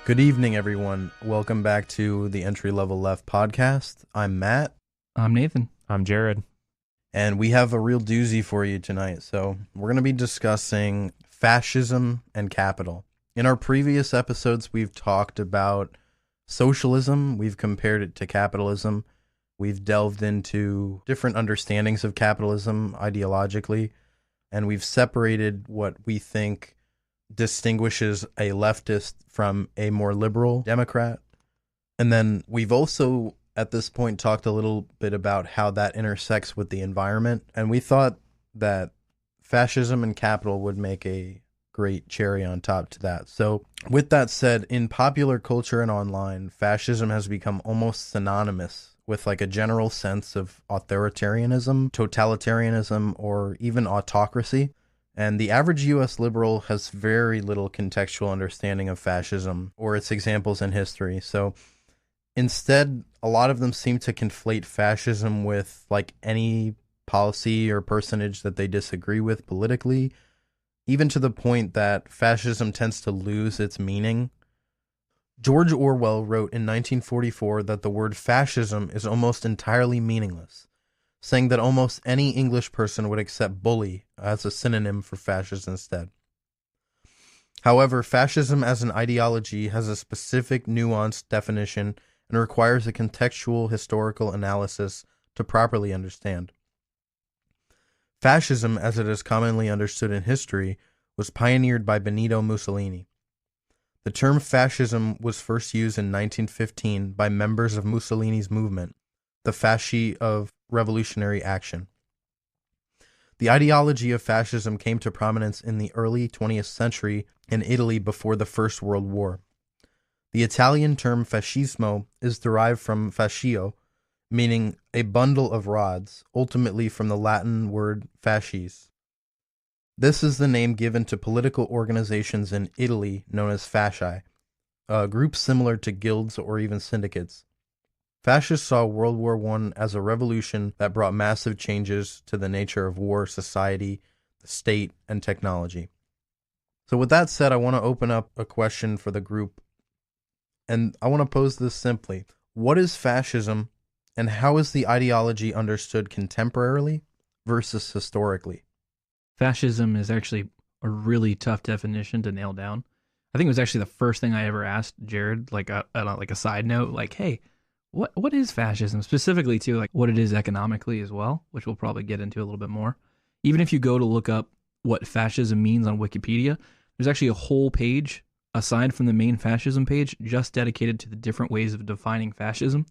Good evening, everyone. Welcome back to the Entry Level Left podcast. I'm Matt. I'm Nathan. I'm Jared. And we have a real doozy for you tonight. So we're going to be discussing fascism and capital. In our previous episodes, we've talked about socialism. We've compared it to capitalism. We've delved into different understandings of capitalism ideologically. And we've separated what we think distinguishes a leftist from a more liberal Democrat. And then we've also, at this point, talked a little bit about how that intersects with the environment. And we thought that fascism and capital would make a great cherry on top to that. So with that said, in popular culture and online, fascism has become almost synonymous with like a general sense of authoritarianism, totalitarianism, or even autocracy. And the average U.S. liberal has very little contextual understanding of fascism or its examples in history. So instead, a lot of them seem to conflate fascism with like any policy or personage that they disagree with politically, even to the point that fascism tends to lose its meaning. George Orwell wrote in 1944 that the word fascism is almost entirely meaningless, saying that almost any English person would accept bully as a synonym for fascist instead. However, fascism as an ideology has a specific nuanced definition and requires a contextual historical analysis to properly understand. Fascism, as it is commonly understood in history, was pioneered by Benito Mussolini. The term fascism was first used in 1915 by members of Mussolini's movement, the Fasci of Revolutionary Action. The ideology of fascism came to prominence in the early 20th century in Italy before the First World War. The Italian term fascismo is derived from fascio, meaning a bundle of rods, ultimately from the Latin word fasces. This is the name given to political organizations in Italy known as fasci, groups similar to guilds or even syndicates. Fascists saw World War I as a revolution that brought massive changes to the nature of war, society, the state, and technology. So with that said, I want to open up a question for the group, and I want to pose this simply. What is fascism, and how is the ideology understood contemporarily versus historically? Fascism is actually a really tough definition to nail down. I think it was actually the first thing I ever asked Jared, like a side note, like, hey, what is fascism? Specifically, too, like what it is economically as well, which we'll probably get into a little bit more. Even if you go to look up what fascism means on Wikipedia, there's actually a whole page, aside from the main fascism page, just dedicated to the different ways of defining fascism.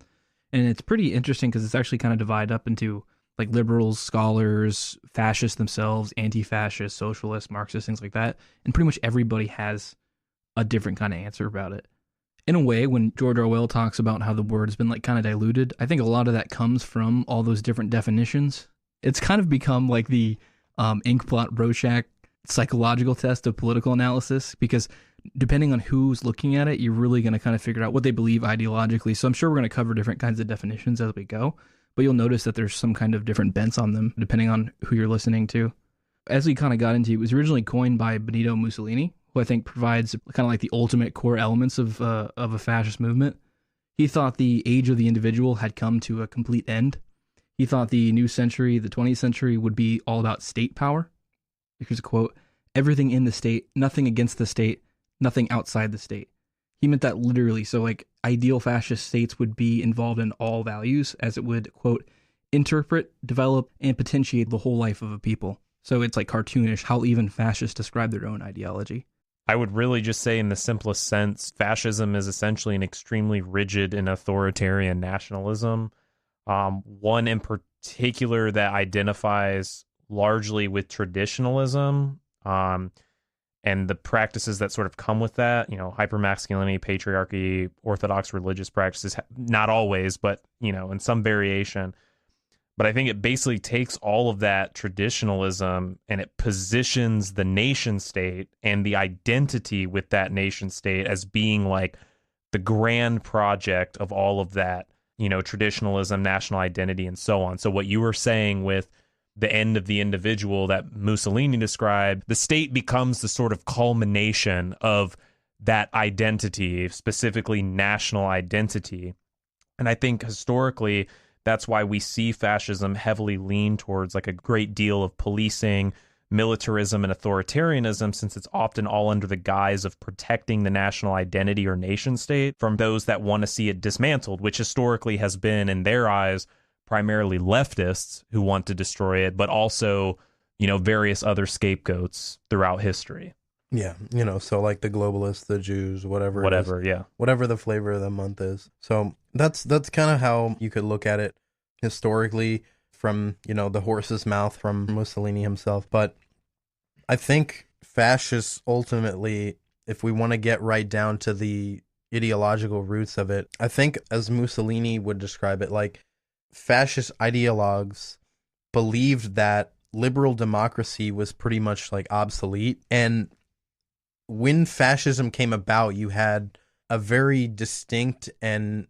And it's pretty interesting because it's actually kind of divided up into like liberals, scholars, fascists themselves, anti-fascists, socialists, Marxists, things like that. And pretty much everybody has a different kind of answer about it. In a way, when George Orwell talks about how the word has been like kind of diluted, I think a lot of that comes from all those different definitions. It's kind of become like the Inkblot-Rorschach psychological test of political analysis, because depending on who's looking at it, you're really going to kind of figure out what they believe ideologically. So I'm sure we're going to cover different kinds of definitions as we go, but you'll notice that there's some kind of different bents on them depending on who you're listening to. As we kind of got into, it was originally coined by Benito Mussolini, who I think provides kind of like the ultimate core elements of a fascist movement. He thought the age of the individual had come to a complete end. He thought the new century, the 20th century, would be all about state power. Here's a quote: "Everything in the state, nothing against the state, nothing outside the state." He meant that literally. So like ideal fascist states would be involved in all values, as it would, quote, interpret, develop, and potentiate the whole life of a people. So it's like cartoonish how even fascists describe their own ideology. I would really just say in the simplest sense, fascism is essentially an extremely rigid and authoritarian nationalism. One in particular that identifies largely with traditionalism and the practices that sort of come with that, you know, hypermasculinity, patriarchy, orthodox religious practices, not always, but, you know, in some variation. But I think it basically takes all of that traditionalism and it positions the nation state and the identity with that nation state as being like the grand project of all of that, you know, traditionalism, national identity, and so on. So what you were saying with the end of the individual that Mussolini described, the state becomes the sort of culmination of that identity, specifically national identity. And I think historically, that's why we see fascism heavily lean towards like a great deal of policing, militarism, and authoritarianism, since it's often all under the guise of protecting the national identity or nation state from those that want to see it dismantled, which historically has been, in their eyes, primarily leftists who want to destroy it, but also, you know, various other scapegoats throughout history. Yeah, you know, so like the globalists, the Jews, whatever Yeah. whatever the flavor of the month is. So that's kind of how you could look at it historically from, you know, the horse's mouth from Mussolini himself. But I think fascists ultimately, if we want to get right down to the ideological roots of it, I think as Mussolini would describe it, like fascist ideologues believed that liberal democracy was pretty much like obsolete. And when fascism came about, you had a very distinct and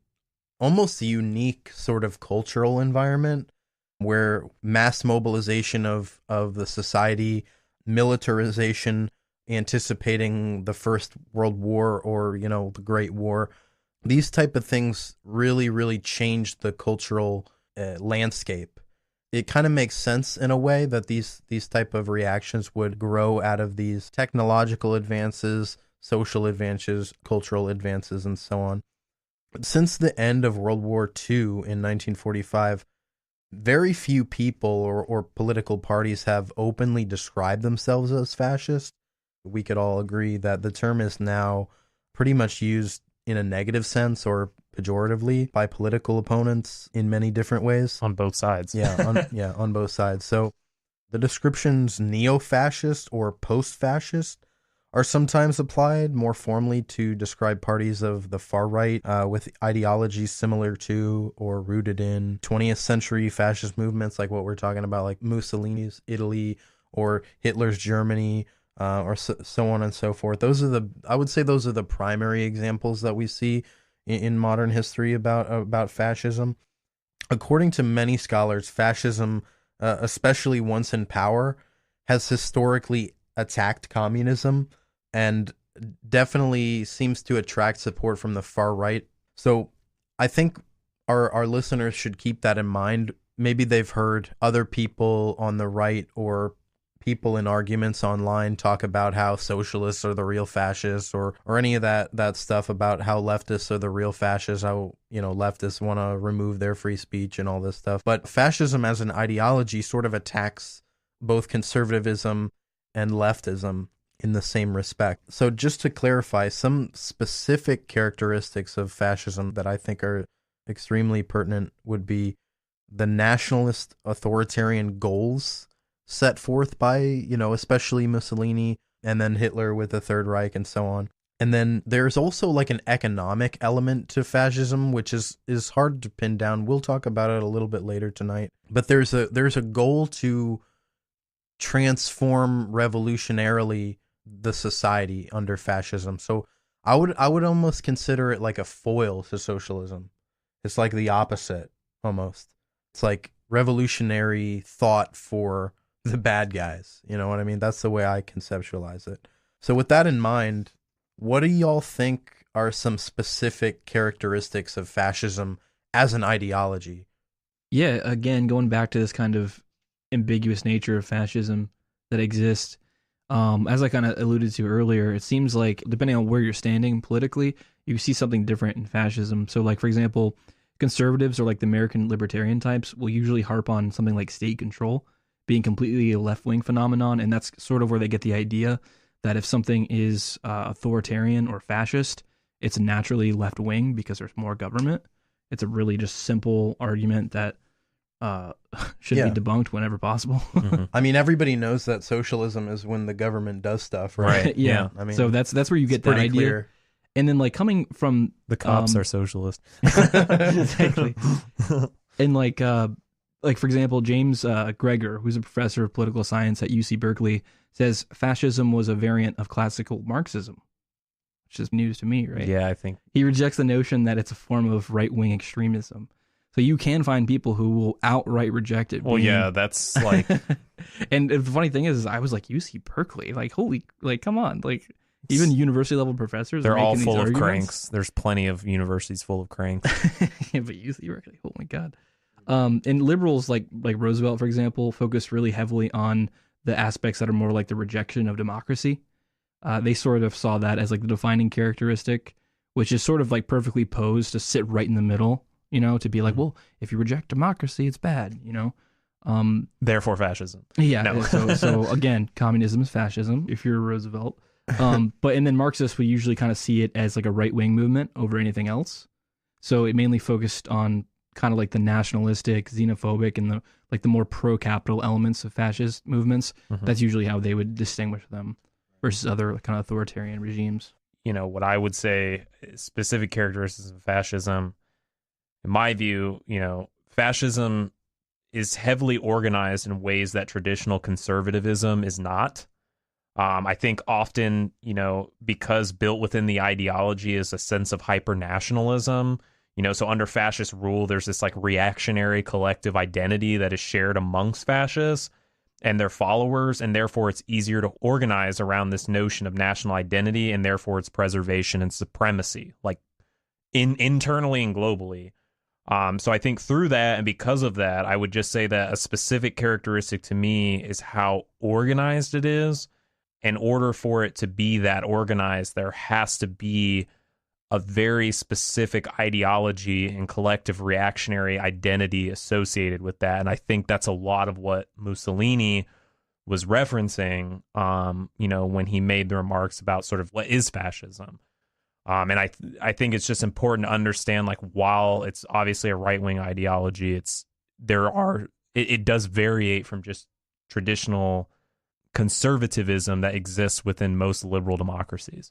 almost unique sort of cultural environment where mass mobilization of the society, militarization, anticipating the First World War or, you know, the Great War, these type of things really, really changed the cultural landscape. It kind of makes sense in a way that these type of reactions would grow out of these technological advances, social advances, cultural advances, and so on. But since the end of World War II in 1945, very few people or political parties have openly described themselves as fascist. We could all agree that the term is now pretty much used in a negative sense or pejoratively by political opponents in many different ways. On both sides. On both sides. So the descriptions neo-fascist or post-fascist are sometimes applied more formally to describe parties of the far right with ideologies similar to or rooted in 20th century fascist movements, like what we're talking about, like Mussolini's Italy or Hitler's Germany, or so on and so forth. I would say those are the primary examples that we see in modern history about fascism. According to many scholars, fascism, especially once in power, has historically attacked communism and definitely seems to attract support from the far right. So I think our listeners should keep that in mind. Maybe they've heard other people on the right or people in arguments online talk about how socialists are the real fascists or any of that stuff about how leftists are the real fascists, how, you know, leftists want to remove their free speech and all this stuff. But fascism as an ideology sort of attacks both conservatism and leftism in the same respect. So just to clarify, some specific characteristics of fascism that I think are extremely pertinent would be the nationalist authoritarian goals set forth by, you know, especially Mussolini and then Hitler with the Third Reich and so on. And then there's also like an economic element to fascism, which is hard to pin down. We'll talk about it a little bit later tonight. But there's a goal to transform revolutionarily the society under fascism. So I would almost consider it like a foil to socialism. It's like the opposite almost. It's like revolutionary thought for the bad guys. You know what I mean? That's the way I conceptualize it. So with that in mind, what do y'all think are some specific characteristics of fascism as an ideology? Yeah, again, going back to this kind of ambiguous nature of fascism that exists, as I kind of alluded to earlier, it seems like depending on where you're standing politically, you see something different in fascism. So like, for example, conservatives or like the American libertarian types will usually harp on something like state control being completely a left-wing phenomenon, and that's sort of where they get the idea that if something is authoritarian or fascist, it's naturally left-wing because there's more government. It's a really just simple argument that should be debunked whenever possible. Mm-hmm. I mean, everybody knows that socialism is when the government does stuff, right? Yeah. I mean, so that's where you get that idea. Clear. And then like coming from The cops are socialist. exactly. And like for example, James Gregor, who's a professor of political science at UC Berkeley, says fascism was a variant of classical Marxism, which is news to me, right? Yeah, I think. He rejects the notion that it's a form of right-wing extremism. So you can find people who will outright reject it. Well, yeah, that's like... And the funny thing is I was like, UC Berkeley, like, holy, like, come on. Like, Even university level professors, they're are all making full these of arguments. cranks. There's plenty of universities full of cranks. Yeah, but you theoretically, oh my god. And liberals like Roosevelt, for example, focus really heavily on the aspects that are more like the rejection of democracy. They sort of saw that as like the defining characteristic, which is sort of like perfectly posed to sit right in the middle, to be like, well, if you reject democracy, it's bad, Therefore, fascism. Yeah. No. so again, communism is fascism if you're Roosevelt. But and then Marxists, we usually kind of see it as like a right wing movement over anything else. So it mainly focused on kind of like the nationalistic, xenophobic, and the more pro capital elements of fascist movements. Mhm. That's usually how they would distinguish them versus other kind of authoritarian regimes. What I would say specific characteristics of fascism, in my view, fascism is heavily organized in ways that traditional conservatism is not. I think often, because built within the ideology is a sense of hyper-nationalism, so under fascist rule, there's this like reactionary collective identity that is shared amongst fascists and their followers, and therefore it's easier to organize around this notion of national identity and therefore its preservation and supremacy, like internally and globally. So I think through that and because of that, I would just say that a specific characteristic to me is how organized it is. In order for it to be that organized, there has to be a very specific ideology and collective reactionary identity associated with that. And I think that's a lot of what Mussolini was referencing, when he made the remarks about sort of what is fascism. And I think it's just important to understand, like, while it's obviously a right-wing ideology, it does variate from just traditional conservatism that exists within most liberal democracies.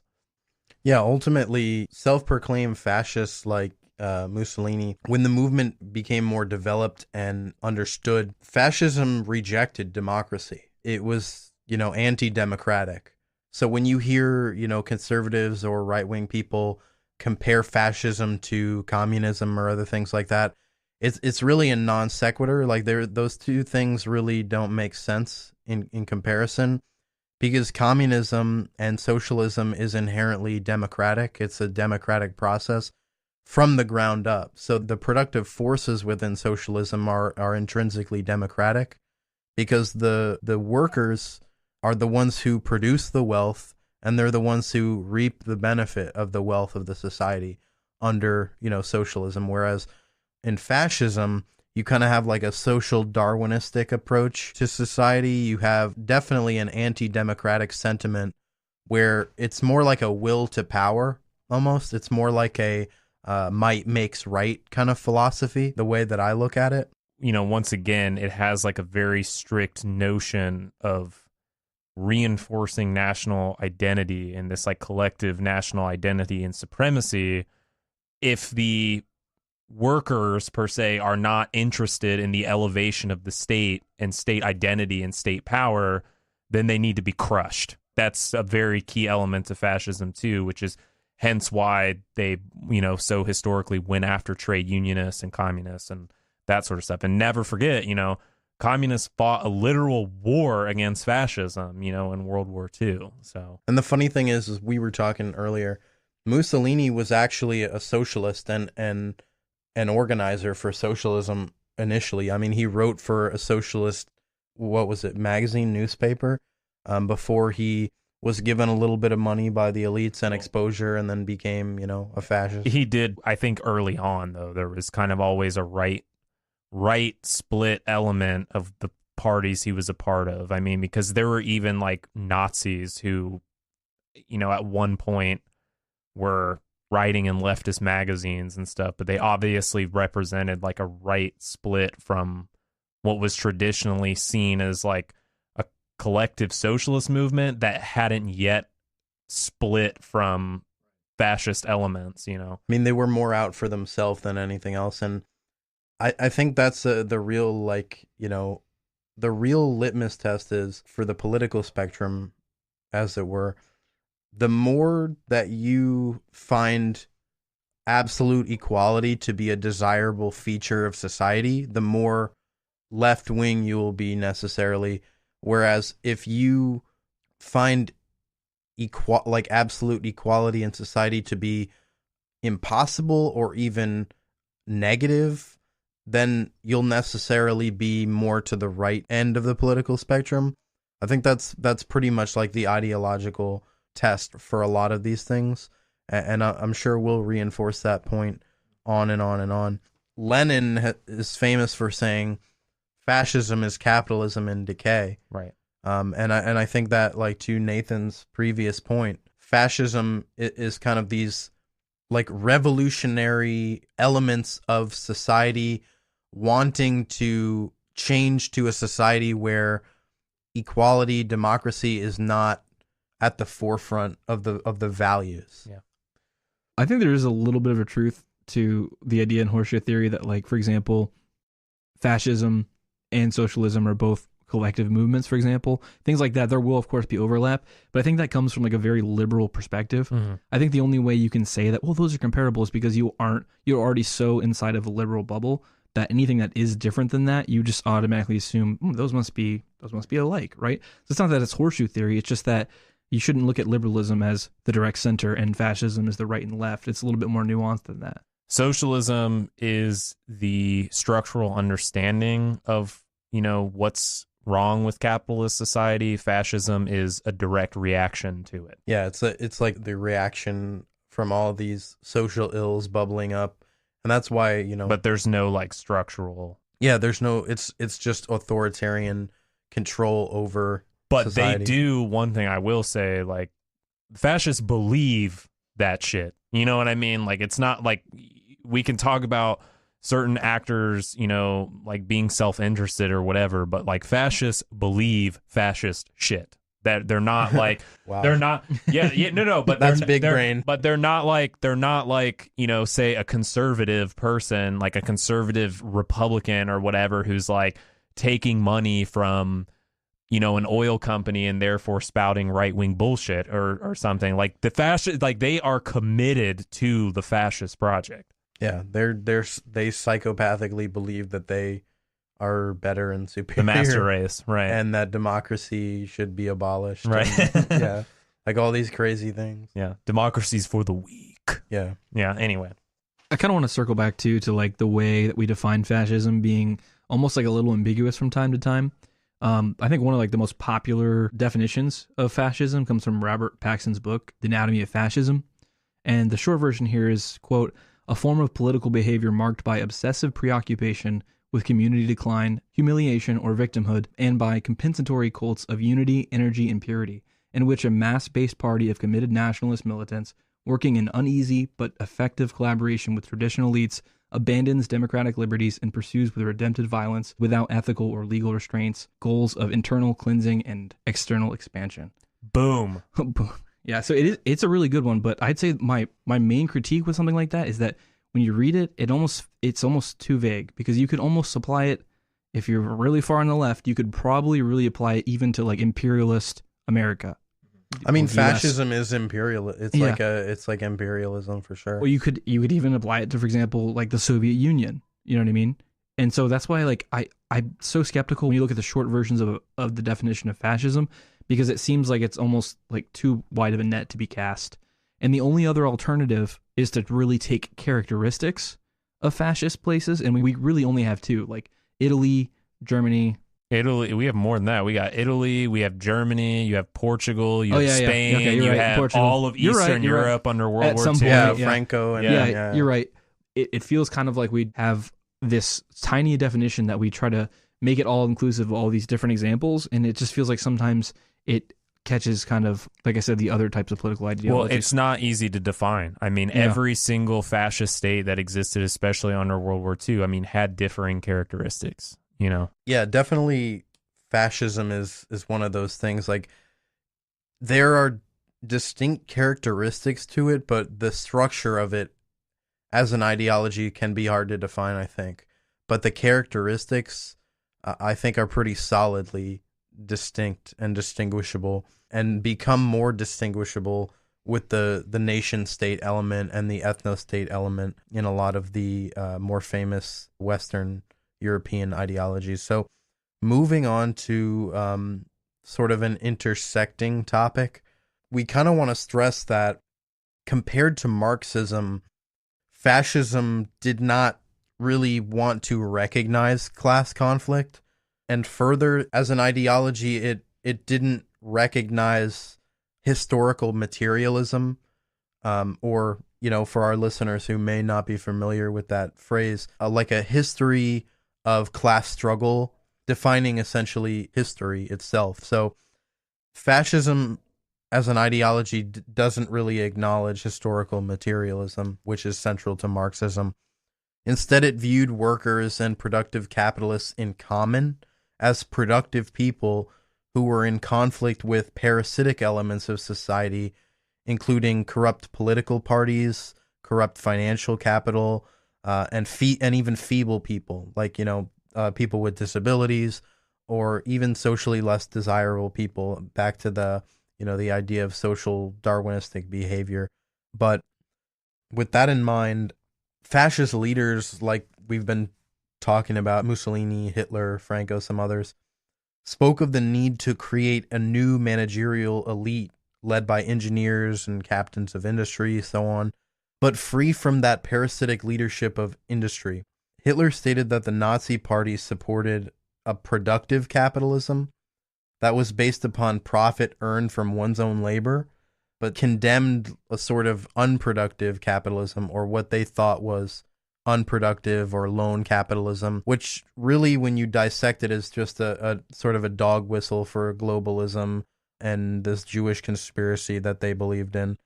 Yeah, ultimately, self-proclaimed fascists like Mussolini, when the movement became more developed and understood, fascism rejected democracy. It was, anti-democratic. So when you hear, conservatives or right-wing people compare fascism to communism or other things like that, it's really a non sequitur. Like those two things really don't make sense in comparison, because communism and socialism is inherently democratic. It's a democratic process from the ground up. So the productive forces within socialism are intrinsically democratic, because the workers are the ones who produce the wealth, and they're the ones who reap the benefit of the wealth of the society under, socialism. Whereas in fascism, you kind of have like a social Darwinistic approach to society. You have definitely an anti-democratic sentiment where it's more like a will to power almost. It's more like a might makes right kind of philosophy, the way that I look at it. Once again, it has like a very strict notion of reinforcing national identity and this like collective national identity and supremacy. If the workers per se are not interested in the elevation of the state and state identity and state power, then they need to be crushed. That's a very key element of fascism too, which is hence why they, so historically went after trade unionists and communists and that sort of stuff. And never forget, communists fought a literal war against fascism, in World War II. So, and the funny thing is we were talking earlier, Mussolini was actually a socialist and an organizer for socialism initially. I mean, he wrote for a socialist, magazine, newspaper, before he was given a little bit of money by the elites and exposure, and then became, a fascist. He did, I think early on, though, there was kind of always a right split element of the parties he was a part of. I mean, because there were even like Nazis who, at one point were writing in leftist magazines and stuff, but they obviously represented like a right split from what was traditionally seen as like a collective socialist movement that hadn't yet split from fascist elements, I mean, they were more out for themselves than anything else. And I think that's the real, the real litmus test is for the political spectrum, as it were. The more that you find absolute equality to be a desirable feature of society, the more left wing you will be necessarily. Whereas if you find like absolute equality in society to be impossible or even negative, then you'll necessarily be more to the right end of the political spectrum. I think that's pretty much like the ideological test for a lot of these things, and I'm sure we'll reinforce that point on and on and on. Lenin is famous for saying fascism is capitalism in decay. Right. And I think that, like, to Nathan's previous point, fascism is kind of these like revolutionary elements of society wanting to change to a society where equality, democracy is not at the forefront of the values. Yeah. I think there is a little bit of a truth to the idea in horseshoe theory that, like, for example, fascism and socialism are both collective movements, for example. Things like that, there will, of course, be overlap, but I think that comes from, like, a very liberal perspective. Mm-hmm. I think the only way you can say that, well, those are comparable is because you're already so inside of a liberal bubble that anything that is different than that, you just automatically assume, those must be alike, right? So it's not that it's horseshoe theory, it's just that you shouldn't look at liberalism as the direct center and fascism as the right and left. It's a little bit more nuanced than that. Socialism is the structural understanding of, what's wrong with capitalist society. Fascism is a direct reaction to it. Yeah, it's like the reaction from all of these social ills bubbling up, and that's why But there's no like structural. Yeah, there's no. It's just authoritarian control over. But society. they do one thing I will say, like, fascists believe that shit. You know what I mean? Like, it's not like we can talk about certain actors, like being self-interested or whatever, but like fascists believe fascist shit. That they're not like Wow. They're not no, but that's they're, big they're, brain. But they're not like say a conservative person, like a conservative Republican or whatever, who's like taking money from an oil company and therefore spouting right-wing bullshit or something. Like the fascist, like they are committed to the fascist project. Yeah, they psychopathically believe that they are better and superior. The master race, right? And that democracy should be abolished. Right. And, yeah. Like all these crazy things. Yeah. Democracy's for the weak. Yeah. Yeah. Anyway. I kind of want to circle back to like the way that we define fascism being almost like a little ambiguous from time to time. I think one of like the most popular definitions of fascism comes from Robert Paxton's book, The Anatomy of Fascism. And the short version here is, quote, a form of political behavior marked by obsessive preoccupation with community decline, humiliation, or victimhood, and by compensatory cults of unity, energy, and purity, in which a mass-based party of committed nationalist militants, working in uneasy but effective collaboration with traditional elites, abandons democratic liberties and pursues with redemptive violence, without ethical or legal restraints, goals of internal cleansing and external expansion. Boom. Yeah, so it's a really good one, but I'd say my main critique with something like that is that when you read it, it's almost too vague, because you could almost apply it, if you're really far on the left, you could probably really apply it even to like imperialist America. I mean, fascism is imperial. It's like imperialism for sure. Well, you could even apply it to, for example, like the Soviet Union. You know what I mean? And so that's why like I'm so skeptical when you look at the short versions of the definition of fascism, because it seems like it's almost like too wide of a net to be cast. And the only other alternative is to really take characteristics of fascist places, and we really only have two, like Italy, Germany. Italy, we have more than that. We got Italy, we have Germany, you have Portugal, you have Spain, yeah. Okay, you right. have Portugal. all of Eastern Europe under World At War some II. point, Yeah, Franco. And, yeah, you're right. It feels kind of like we have this tiny definition that we try to make it all inclusive of all these different examples, and it just feels like sometimes it catches kind of, like I said, the other types of political ideologies. Well, it's not easy to define. I mean, every single fascist state that existed, especially under World War II, I mean, had differing characteristics, Yeah, definitely fascism is one of those things. Like, there are distinct characteristics to it, but the structure of it as an ideology can be hard to define, I think. But the characteristics, I think, are pretty solidly distinct and distinguishable, and become more distinguishable with the nation state element and the ethno state element in a lot of the more famous Western European ideologies. So moving on to sort of an intersecting topic, we kind of want to stress that compared to Marxism, fascism did not really want to recognize class conflict. And further, as an ideology, it didn't recognize historical materialism, or, for our listeners who may not be familiar with that phrase, like a history of class struggle, defining essentially history itself. So fascism as an ideology doesn't really acknowledge historical materialism, which is central to Marxism. Instead, it viewed workers and productive capitalists in common as productive people who were in conflict with parasitic elements of society, including corrupt political parties, corrupt financial capital, and even feeble people, like, people with disabilities, or even socially less desirable people, back to the idea of social Darwinistic behavior. But with that in mind, fascist leaders, like we've been talking about, Mussolini, Hitler, Franco, some others, spoke of the need to create a new managerial elite led by engineers and captains of industry, so on, but free from that parasitic leadership of industry. Hitler stated that the Nazi Party supported a productive capitalism that was based upon profit earned from one's own labor, but condemned a sort of unproductive capitalism, or what they thought was unproductive or loan capitalism, which really, when you dissect it, is just a sort of a dog whistle for globalism and this Jewish conspiracy that they believed in.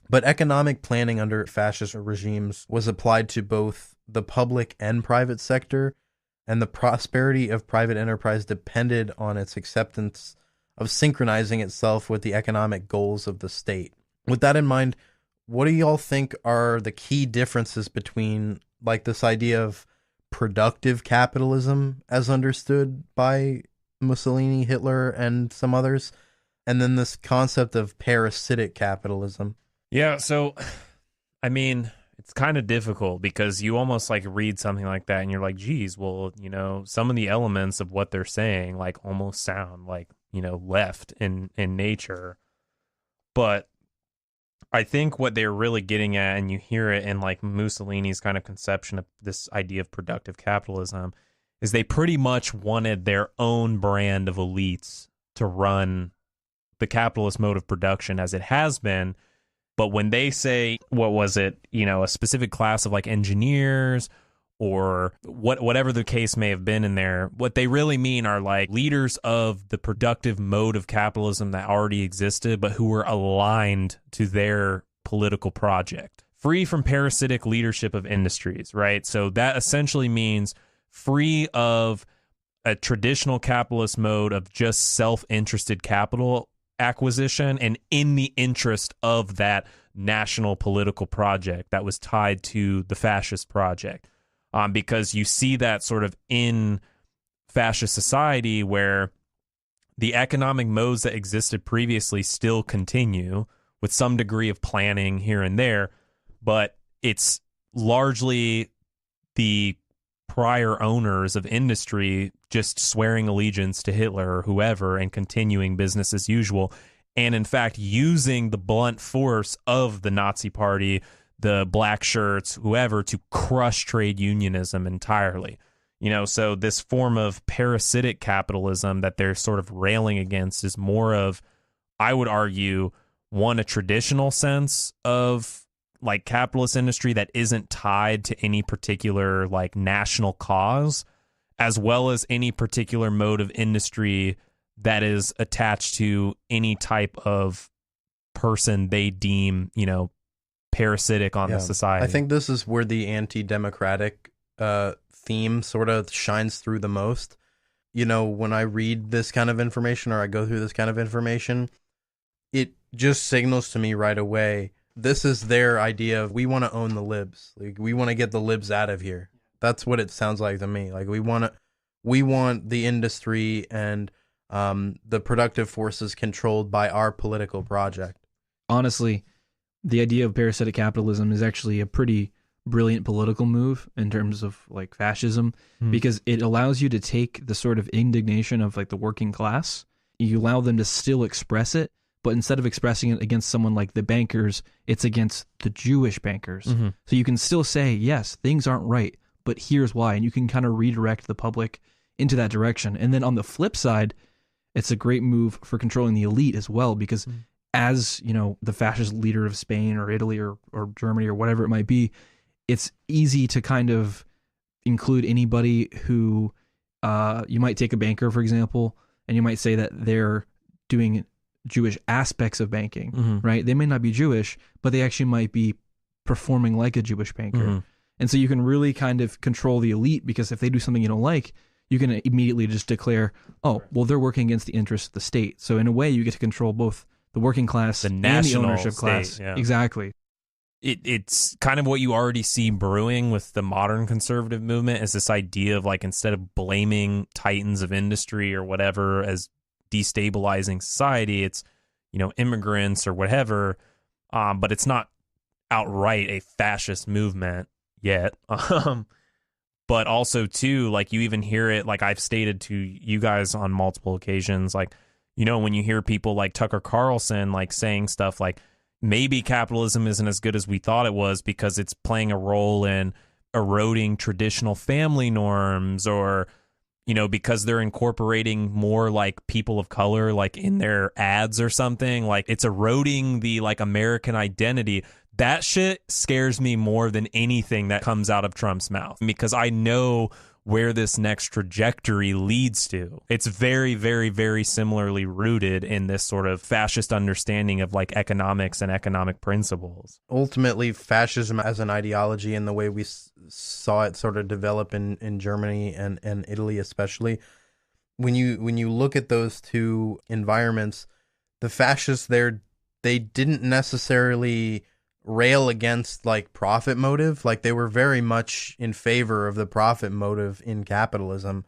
But economic planning under fascist regimes was applied to both the public and private sector, and the prosperity of private enterprise depended on its acceptance of synchronizing itself with the economic goals of the state. With that in mind, what do y'all think are the key differences between, like, this idea of productive capitalism as understood by Mussolini, Hitler, and some others, and then this concept of parasitic capitalism? Yeah, so, I mean, it's kind of difficult because you almost like read something like that and you're like, geez, well, some of the elements of what they're saying like almost sound like, left in nature. But I think what they're really getting at, and you hear it in like Mussolini's kind of conception of this idea of productive capitalism, is they pretty much wanted their own brand of elites to run the capitalist mode of production as it has been. But when they say, what was it, a specific class of like engineers or whatever the case may have been in there, what they really mean are like leaders of the productive mode of capitalism that already existed, but who were aligned to their political project. Free from parasitic leadership of industries, right? So that essentially means free of a traditional capitalist mode of just self-interested capital acquisition and in the interest of that national political project that was tied to the fascist project. Because you see that sort of in fascist society where the economic modes that existed previously still continue with some degree of planning here and there, but it's largely the prior owners of industry just swearing allegiance to Hitler or whoever and continuing business as usual, and in fact using the blunt force of the Nazi Party, the black shirts, whoever, to crush trade unionism entirely. So this form of parasitic capitalism that they're sort of railing against is more of, I would argue, a traditional sense of like capitalist industry that isn't tied to any particular like national cause, as well as any particular mode of industry that is attached to any type of person they deem, parasitic on the society. I think this is where the anti-democratic theme sort of shines through the most. When I read this kind of information or I go through this kind of information, it just signals to me right away, this is their idea of, we want to own the libs. Like, we want to get the libs out of here. That's what it sounds like to me. Like, we want the industry and the productive forces controlled by our political project. Honestly, the idea of parasitic capitalism is actually a pretty brilliant political move in terms of like fascism, because it allows you to take the sort of indignation of like the working class, you allow them to still express it, but instead of expressing it against someone like the bankers, it's against the Jewish bankers. Mm-hmm. So you can still say, yes, things aren't right, but here's why. And you can kind of redirect the public into that direction. And then on the flip side, it's a great move for controlling the elite as well, because as, you know, the fascist leader of Spain or Italy or Germany or whatever it might be, it's easy to kind of include anybody who you might take a banker, for example, and you might say that they're doing Jewish aspects of banking, right? They may not be Jewish, but they actually might be performing like a Jewish banker. And so you can really kind of control the elite, because if they do something you don't like, you can immediately just declare, oh, well, they're working against the interests of the state. So in a way, you get to control both the working class the and national the ownership state, class. yeah. Exactly. It's kind of what you already see brewing with the modern conservative movement, is this idea of like, instead of blaming titans of industry or whatever as destabilizing society, it's, you know, immigrants or whatever, but it's not outright a fascist movement yet. But also too, like, you even hear it, like I've stated to you guys on multiple occasions, like, you know, when you hear people like Tucker Carlson like saying stuff like, maybe capitalism isn't as good as we thought it was because it's playing a role in eroding traditional family norms, or, you know, because they're incorporating more like people of color like in their ads or something, like it's eroding the like American identity. That shit scares me more than anything that comes out of Trump's mouth, because I know where this next trajectory leads to. It's very, very, very similarly rooted in this sort of fascist understanding of like economics and economic principles. Ultimately, fascism as an ideology, and the way we saw it sort of develop in Germany and Italy especially, when you look at those two environments, the fascists there, they didn't necessarily rail against like profit motive. Like, they were very much in favor of the profit motive in capitalism.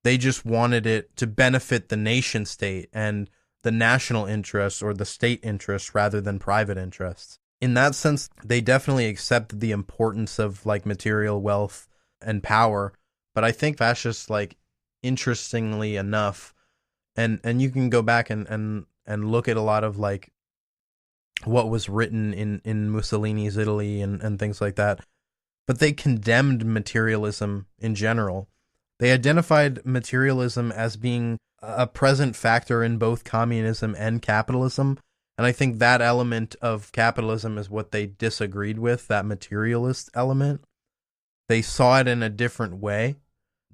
They just wanted it to benefit the nation state and the national interests, or the state interests, rather than private interests. In that sense, they definitely accepted the importance of like material wealth and power. But I think fascists, like, interestingly enough, and you can go back and look at a lot of like what was written in Mussolini's Italy and things like that. But they condemned materialism in general. They identified materialism as being a present factor in both communism and capitalism. And I think that element of capitalism is what they disagreed with, that materialist element. They saw it in a different way.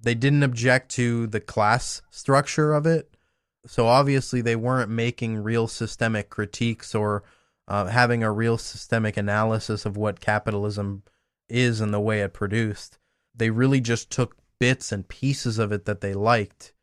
They didn't object to the class structure of it. So obviously they weren't making real systemic critiques or having a real systemic analysis of what capitalism is and the way it produced. They really just took bits and pieces of it that they liked,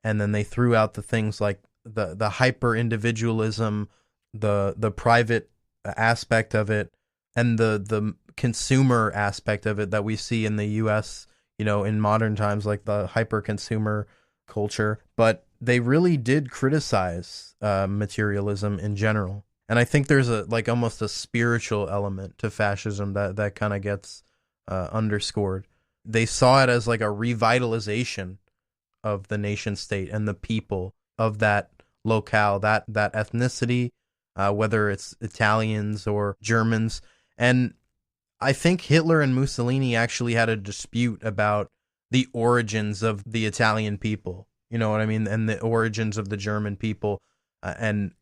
and then they threw out the things like the hyper individualism, the private aspect of it, and the consumer aspect of it that we see in the US, you know, in modern times, like the hyper consumer culture. But they really did criticize materialism in general. And I think there's a like almost a spiritual element to fascism that kind of gets underscored. They saw it as like a revitalization of the nation state and the people of that locale, that ethnicity, whether it's Italians or Germans. And I think Hitler and Mussolini actually had a dispute about the origins of the Italian people. You know what I mean? And the origins of the German people, and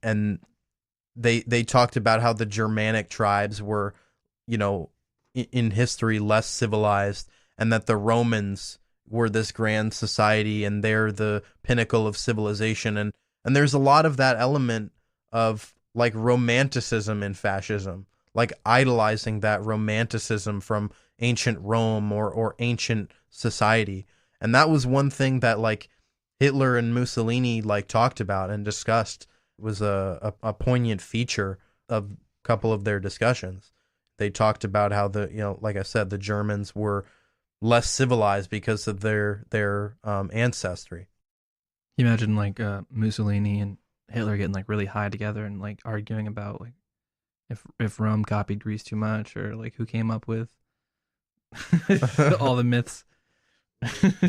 They talked about how the Germanic tribes were, you know, in history less civilized, and that the Romans were this grand society and they're the pinnacle of civilization. And there's a lot of that element of like romanticism in fascism, like idolizing that romanticism from ancient Rome or ancient society. And that was one thing that like Hitler and Mussolini like talked about and discussed. Was a poignant feature of a couple of their discussions. They talked about how like I said, the Germans were less civilized because of their ancestry. You imagine like Mussolini and Hitler getting like really high together and like arguing about like if Rome copied Greece too much, or like who came up with all the myths.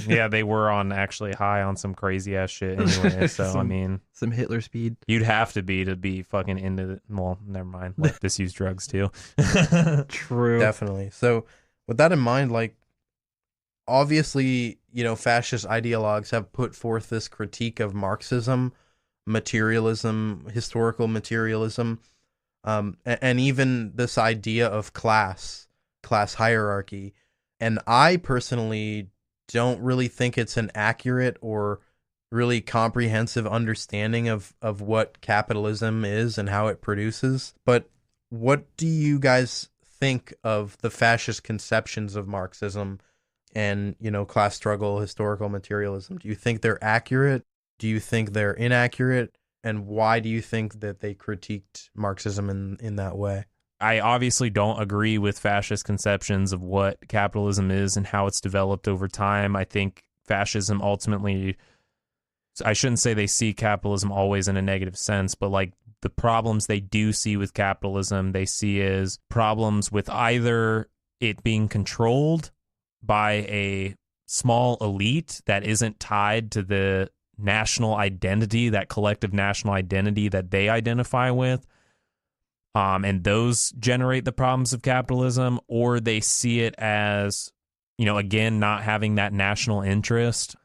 Yeah, they were on actually high on some crazy ass shit anyway. So I mean, some Hitler speed. you'd have to be fucking into it. Well, never mind. Let this use drugs too. True. Definitely. So with that in mind, like, obviously, fascist ideologues have put forth this critique of Marxism, materialism, historical materialism, and even this idea of class hierarchy. And I personally don't really think it's an accurate or really comprehensive understanding of what capitalism is and how it produces. But what do you guys think of the fascist conceptions of Marxism and, class struggle, historical materialism? Do you think they're accurate? Do you think they're inaccurate? And why do you think that they critiqued Marxism in that way? I obviously don't agree with fascist conceptions of what capitalism is and how it's developed over time. I think fascism ultimately, I shouldn't say they see capitalism always in a negative sense, but like the problems they do see with capitalism, they see as problems with either it being controlled by a small elite that isn't tied to the national identity, that collective national identity that they identify with. And those generate the problems of capitalism, or they see it as, again, not having that national interest,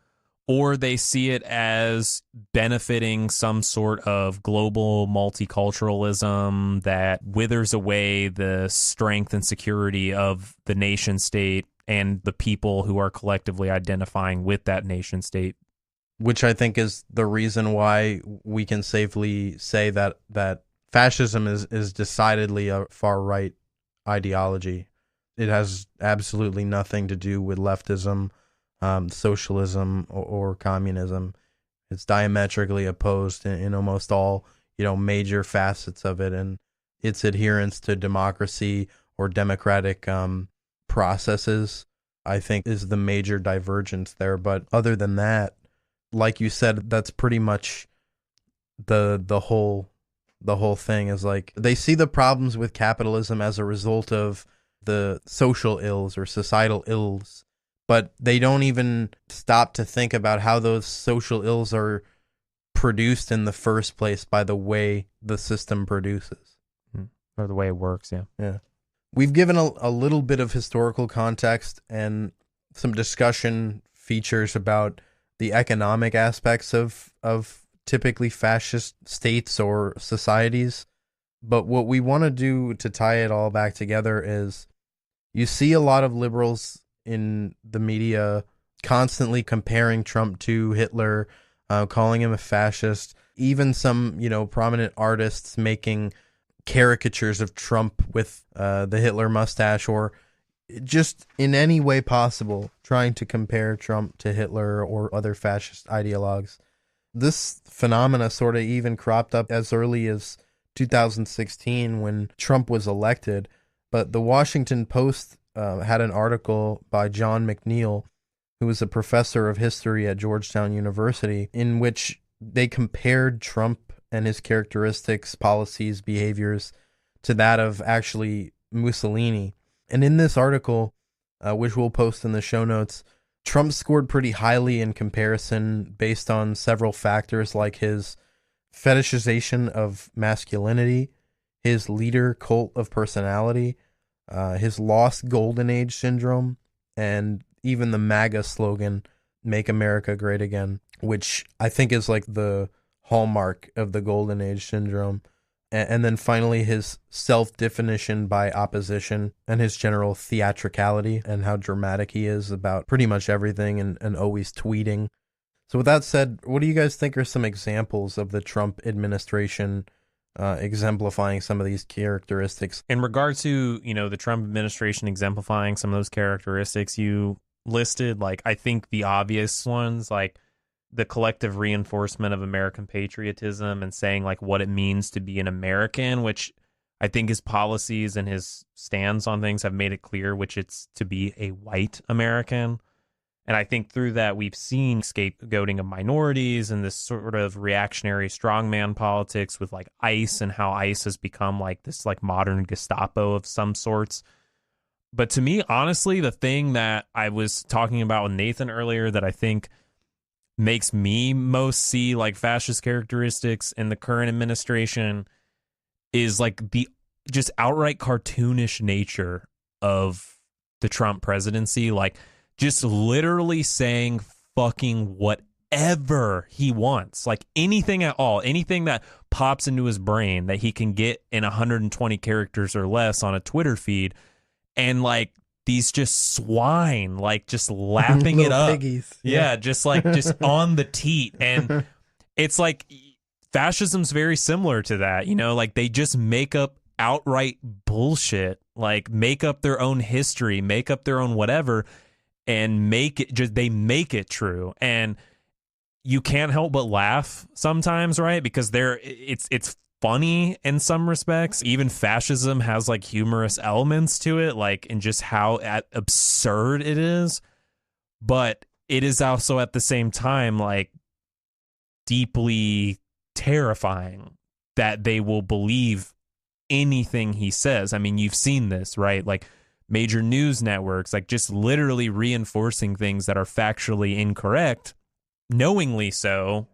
or they see it as benefiting some sort of global multiculturalism that withers away the strength and security of the nation state and the people who are collectively identifying with that nation state. Which I think is the reason why we can safely say that fascism is decidedly a far-right ideology. It has absolutely nothing to do with leftism, socialism, or communism. It's diametrically opposed in almost all, major facets of it, and its adherence to democracy or democratic processes, I think, is the major divergence there. But other than that, like you said, that's pretty much the whole thing. Is like they see the problems with capitalism as a result of the social ills or societal ills, but they don't even stop to think about how those social ills are produced in the first place by the way the system produces. Or the way it works, yeah. Yeah. We've given a little bit of historical context and some discussion features about the economic aspects of typically fascist states or societies. But what we want to do to tie it all back together is you see a lot of liberals in the media constantly comparing Trump to Hitler, calling him a fascist, even some, prominent artists making caricatures of Trump with the Hitler mustache, or just in any way possible trying to compare Trump to Hitler or other fascist ideologues. This phenomena sort of even cropped up as early as 2016 when Trump was elected. But the Washington Post had an article by John McNeil, who was a professor of history at Georgetown University, in which they compared Trump and his characteristics, policies, behaviors to that of actually Mussolini. And in this article, which we'll post in the show notes, Trump scored pretty highly in comparison based on several factors like his fetishization of masculinity, his leader cult of personality, his lost golden age syndrome, and even the MAGA slogan, "Make America Great Again," which I think is like the hallmark of the golden age syndrome. And then finally, his self-definition by opposition and his general theatricality and how dramatic he is about pretty much everything and always tweeting. So with that said, what do you guys think are some examples of the Trump administration exemplifying some of these characteristics? In regard to, the Trump administration exemplifying some of those characteristics you listed, like I think the obvious ones, like the collective reinforcement of American patriotism and saying like what it means to be an American, which I think his policies and his stance on things have made it clear, which it's to be a white American. And I think through that, we've seen scapegoating of minorities and this sort of reactionary strongman politics with like ICE and how ICE has become like this like modern Gestapo of some sorts. But to me, honestly, the thing that I was talking about with Nathan earlier that I think makes me most see like fascist characteristics in the current administration is like the just outright cartoonish nature of the Trump presidency. Like just literally saying fucking whatever he wants, like anything at all, anything that pops into his brain that he can get in 120 characters or less on a Twitter feed. And like these just swine, like just lapping it up. Piggies. Yeah, just on the teat. And it's like fascism's very similar to that, you know, like they just make up outright bullshit, like make up their own history, make up their own whatever, and they make it true. And you can't help but laugh sometimes, right? Because it's funny in some respects. Even fascism has like humorous elements to it, like in just how absurd it is. But it is also at the same time like deeply terrifying that they will believe anything he says. I mean, you've seen this, right? Like major news networks, like just literally reinforcing things that are factually incorrect, knowingly so.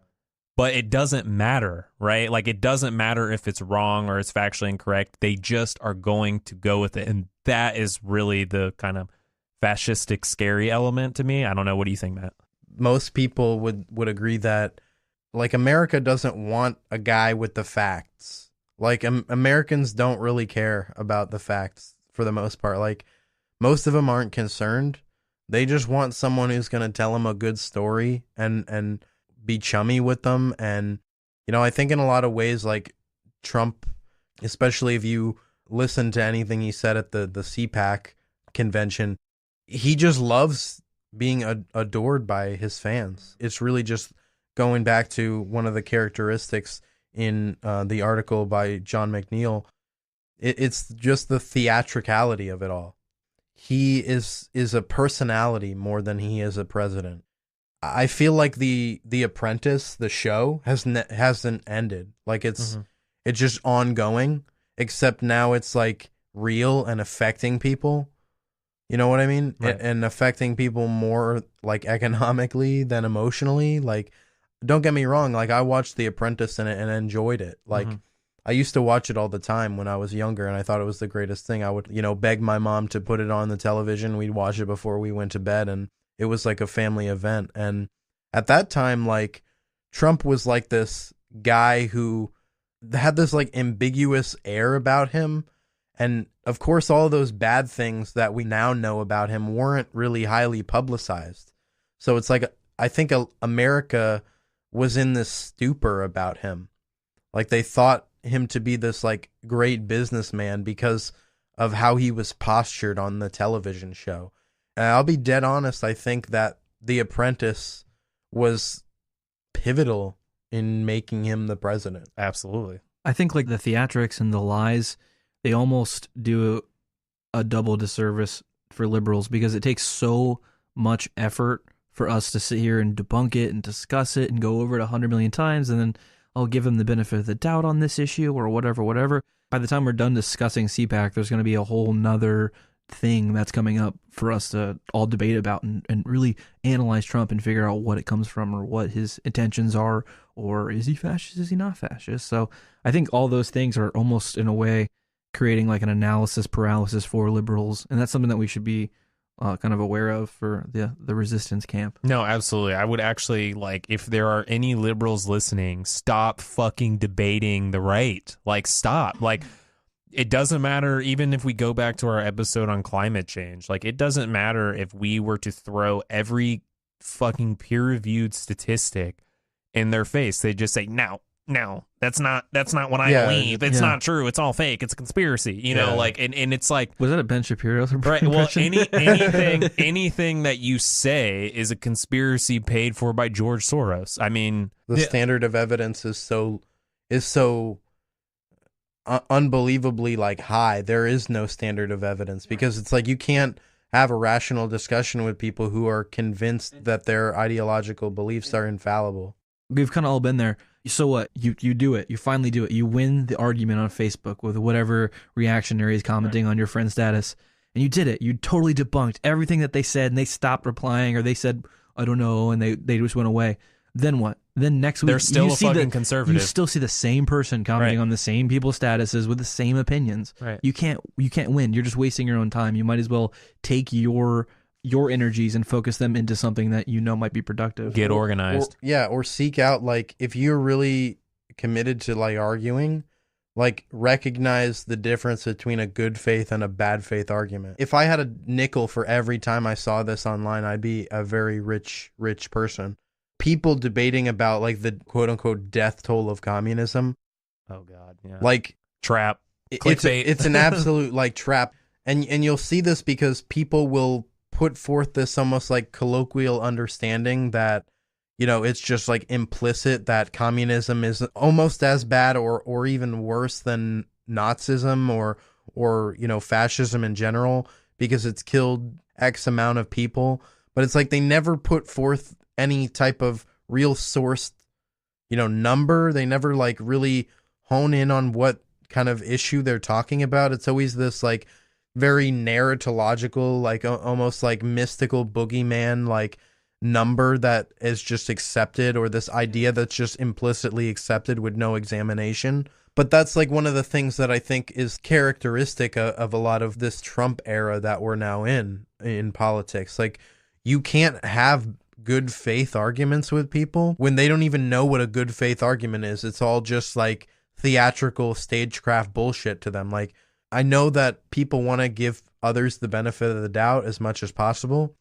But it doesn't matter, right? Like, it doesn't matter if it's wrong or it's factually incorrect. They just are going to go with it. And that is really the kind of fascistic, scary element to me. I don't know. What do you think, Matt? Most people would agree that, like, America doesn't want a guy with the facts. Like, Americans don't really care about the facts for the most part. Like, most of them aren't concerned. They just want someone who's going to tell them a good story and be chummy with them. And, you know, I think in a lot of ways, like Trump, especially if you listen to anything he said at the CPAC convention, he just loves being adored by his fans. It's really just going back to one of the characteristics in the article by John McNeil. It's just the theatricality of it all. He is a personality more than he is a president. I feel like the Apprentice, the show, hasn't ended. Like it's just ongoing, except now it's like real and affecting people. You know what I mean? Right. And affecting people more like economically than emotionally. Like, don't get me wrong. Like, I watched The Apprentice and enjoyed it. Like, I used to watch it all the time when I was younger, and I thought it was the greatest thing. I would, you know, beg my mom to put it on the television. We'd watch it before we went to bed, and it was like a family event. And at that time, like, Trump was like this guy who had this like ambiguous air about him. And of course, all of those bad things that we now know about him weren't really highly publicized. So it's like, I think America was in this stupor about him. Like, they thought him to be this like great businessman because of how he was postured on the television show. And I'll be dead honest, I think that The Apprentice was pivotal in making him the president. Absolutely. I think like the theatrics and the lies, they almost do a double disservice for liberals because it takes so much effort for us to sit here and debunk it and discuss it and go over it 100 million times, and then I'll give them the benefit of the doubt on this issue or whatever. By the time we're done discussing CPAC, there's going to be a whole nother thing that's coming up for us to all debate about and really analyze Trump and figure out what it comes from or what his intentions are, or is he fascist, is he not fascist? So I think all those things are almost in a way creating like an analysis paralysis for liberals, and that's something that we should be kind of aware of for the resistance camp. No, absolutely. I would actually, like, if there are any liberals listening, stop fucking debating the right. Like, stop. Like, it doesn't matter, even if we go back to our episode on climate change, like, it doesn't matter if we were to throw every fucking peer-reviewed statistic in their face. They just say, no, that's not what I believe. It's not true. It's all fake. It's a conspiracy. You know, like, and it's like, was that a Ben Shapiro right? Well, anything that you say is a conspiracy paid for by George Soros. I mean, the standard of evidence is so unbelievably like high. There is no standard of evidence because it's like you can't have a rational discussion with people who are convinced that their ideological beliefs are infallible. We've kind of all been there. So what? You do it. You finally do it. You win the argument on Facebook with whatever reactionary is commenting on your friend's status. and you did it. You totally debunked everything that they said, and they stopped replying, or they said, I don't know, and they just went away. Then what? Then next week, They're still you a see fucking the, conservative. You still see the same person commenting Right. on the same people's statuses with the same opinions. Right. You can't win. You're just wasting your own time. You might as well take your energies and focus them into something that you know might be productive. Get organized. Or seek out, like, if you're really committed to like arguing, like, recognize the difference between a good faith and a bad faith argument. If I had a nickel for every time I saw this online, I'd be a very rich person. People debating about like the quote unquote death toll of communism. Oh God, yeah. Like, Trap. it's an absolute like trap. And you'll see this because people will put forth this almost like colloquial understanding that, you know, it's just like implicit that communism is almost as bad or even worse than Nazism or, you know, fascism in general because it's killed X amount of people. But it's like they never put forth any type of real sourced, you know, number. They never like really hone in on what kind of issue they're talking about. It's always this like very narratological, like almost like mystical boogeyman, like number that is just accepted, or this idea that's just implicitly accepted with no examination. But that's like one of the things that I think is characteristic of a lot of this Trump era that we're now in politics. Like, you can't have good faith arguments with people when they don't even know what a good faith argument is. It's all just like theatrical stagecraft bullshit to them. Like, I know that people want to give others the benefit of the doubt as much as possible,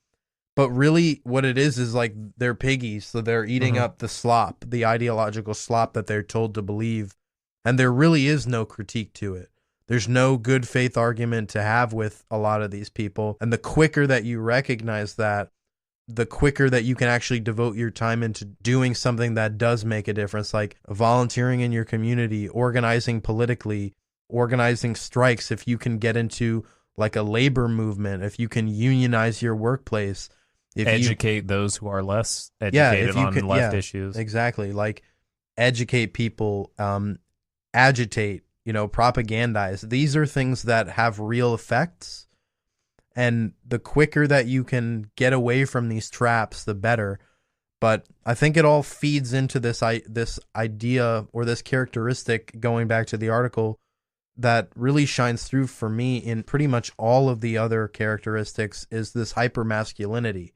but really what it is like they're piggies, so they're eating up the slop, the ideological slop that they're told to believe, and there really is no critique to it. There's no good faith argument to have with a lot of these people, and the quicker that you recognize that, the quicker that you can actually devote your time into doing something that does make a difference, like volunteering in your community, organizing politically, organizing strikes. If you can get into like a labor movement, if you can unionize your workplace, if educate those who are less educated on left issues. Exactly. Like, educate people, agitate, you know, propagandize. These are things that have real effects. And the quicker that you can get away from these traps, the better. But I think it all feeds into this idea or this characteristic, going back to the article, that really shines through for me in pretty much all of the other characteristics, is this hypermasculinity.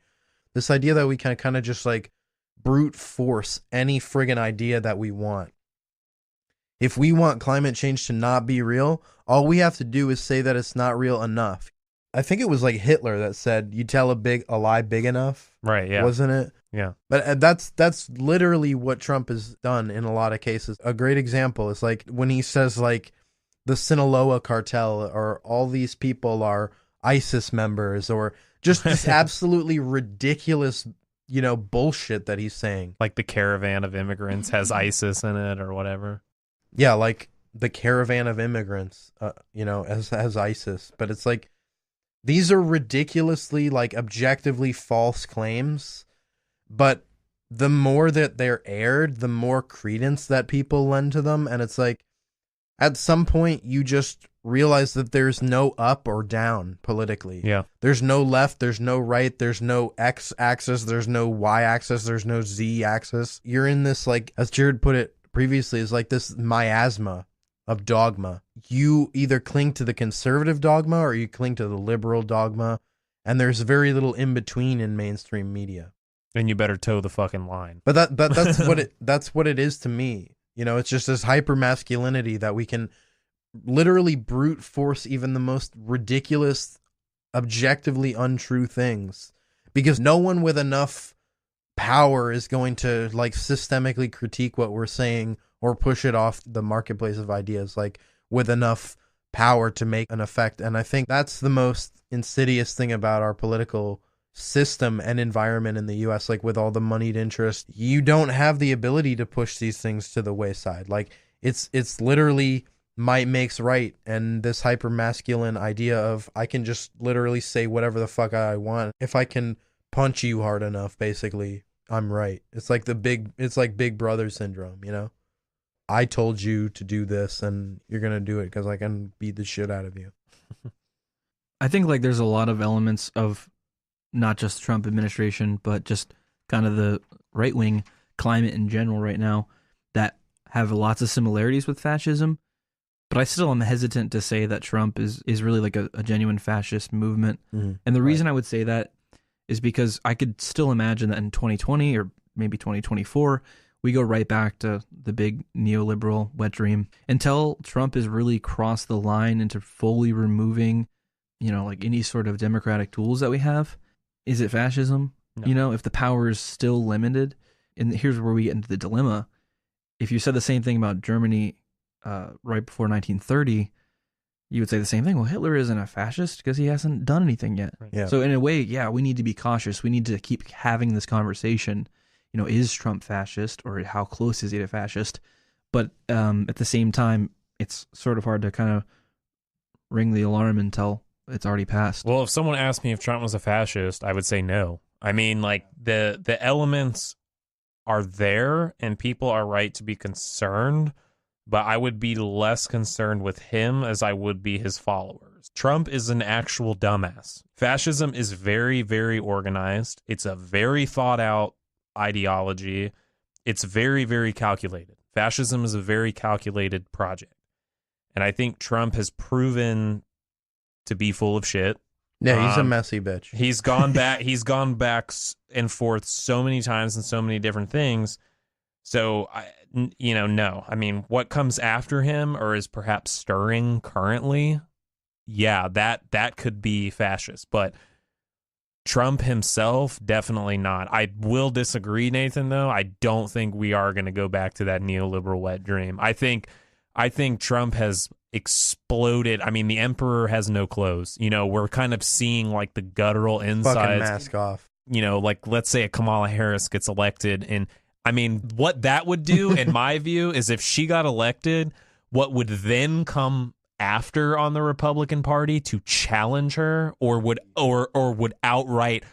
This idea that we can kind of just like brute force any friggin' idea that we want. If we want climate change to not be real, all we have to do is say that it's not real enough. I think it was like Hitler that said, "You tell a lie big enough." Right, yeah. Wasn't it? Yeah. But that's literally what Trump has done in a lot of cases. A great example is like when he says like the Sinaloa cartel or all these people are ISIS members, or just this absolutely ridiculous, you know, bullshit that he's saying. Like the caravan of immigrants has ISIS in it or whatever. Yeah, like the caravan of immigrants, you know, has ISIS. But it's like, these are ridiculously, like, objectively false claims, but the more that they're aired, the more credence that people lend to them, and it's like, at some point, you just realize that there's no up or down politically. Yeah. There's no left, there's no right, there's no X axis, there's no Y axis, there's no Z axis. You're in this, like, as Jared put it previously, is like this miasma of dogma. You either cling to the conservative dogma or you cling to the liberal dogma, and there's very little in between in mainstream media. And you better toe the fucking line. But that's what it is to me. You know, it's just this hyper masculinity that we can literally brute force even the most ridiculous, objectively untrue things, because no one with enough power is going to like systemically critique what we're saying or push it off the marketplace of ideas, like with enough power to make an effect. And I think that's the most insidious thing about our political system and environment in the US. Like, with all the moneyed interest, you don't have the ability to push these things to the wayside. Like, it's literally might makes right, and this hyper masculine idea of I can just literally say whatever the fuck I want. If I can punch you hard enough, basically, I'm right. It's like Big Brother syndrome, you know? I told you to do this and you're going to do it because I can beat the shit out of you. I think like there's a lot of elements of not just the Trump administration, but just kind of the right-wing climate in general right now that have lots of similarities with fascism. But I still am hesitant to say that Trump is really like a genuine fascist movement. And the reason I would say that is because I could still imagine that in 2020 or maybe 2024, we go right back to the big neoliberal wet dream until Trump has really crossed the line into fully removing, like any sort of democratic tools that we have. Is it fascism? No. If the power is still limited, and here's where we get into the dilemma. If you said the same thing about Germany right before 1930, you would say the same thing. Well, Hitler isn't a fascist because he hasn't done anything yet. Right. Yeah. So in a way, yeah, we need to be cautious. We need to keep having this conversation. Is Trump fascist, or how close is he to fascist? But at the same time, it's sort of hard to kind of ring the alarm until it's already passed. Well, if someone asked me if Trump was a fascist, I would say no. I mean, like the elements are there, and people are right to be concerned, but I would be less concerned with him as I would be his followers. Trump is an actual dumbass. Fascism is very, very organized. It's a very thought out ideology. It's very, very calculated. Fascism is a very calculated project. And I think Trump has proven to be full of shit. Yeah, he's a messy bitch. He's gone back and forth so many times and so many different things. So, no. I mean, what comes after him or is perhaps stirring currently, yeah, that could be fascist. But Trump himself, definitely not. I will disagree, Nathan, though. I don't think we are going to go back to that neoliberal wet dream. I think Trump has exploded. I mean, the emperor has no clothes. We're kind of seeing like the guttural insides. Fucking mask off. Like let's say a Kamala Harris gets elected, and I mean, what that would do, in my view, is if she got elected, what would then come after on the Republican Party to challenge her, or would outright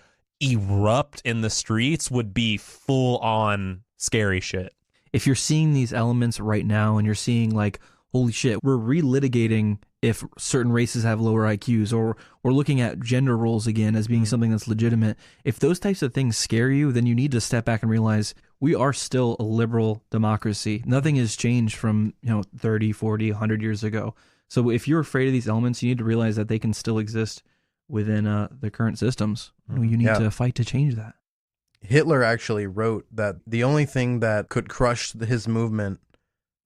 erupt in the streets, would be full on scary shit. If you're seeing these elements right now, and you're seeing like, holy shit, we're relitigating if certain races have lower IQs, or we're looking at gender roles again as being something that's legitimate. If those types of things scare you, then you need to step back and realize we are still a liberal democracy. Nothing has changed from 30, 40, 100 years ago. So if you're afraid of these elements, you need to realize that they can still exist within the current systems. You need to fight to change that. Hitler actually wrote that the only thing that could crush his movement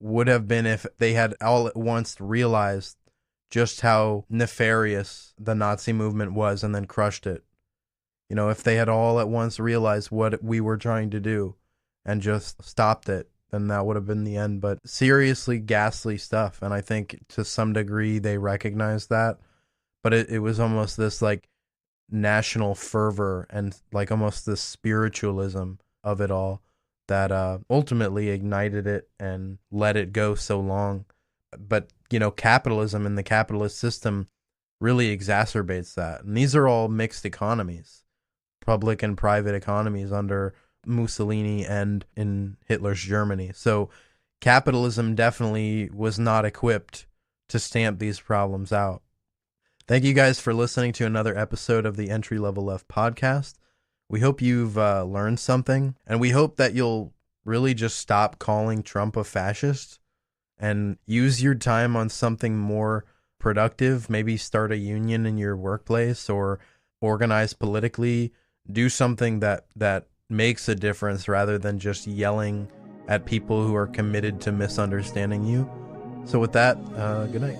would have been if they had all at once realized just how nefarious the Nazi movement was and then crushed it. If they had all at once realized what we were trying to do and just stopped it, then that would have been the end. But seriously ghastly stuff. And I think to some degree they recognized that. But it was almost this like national fervor and like almost this spiritualism of it all that ultimately ignited it and let it go so long. But, capitalism and the capitalist system really exacerbates that. And these are all mixed economies, public and private economies under Mussolini and in Hitler's Germany. So capitalism definitely was not equipped to stamp these problems out. Thank you guys for listening to another episode of the Entry Level Left podcast. We hope you've learned something, and we hope that you'll really just stop calling Trump a fascist and use your time on something more productive. Maybe start a union in your workplace or organize politically. Do something that makes a difference rather than just yelling at people who are committed to misunderstanding you. So with that, good night.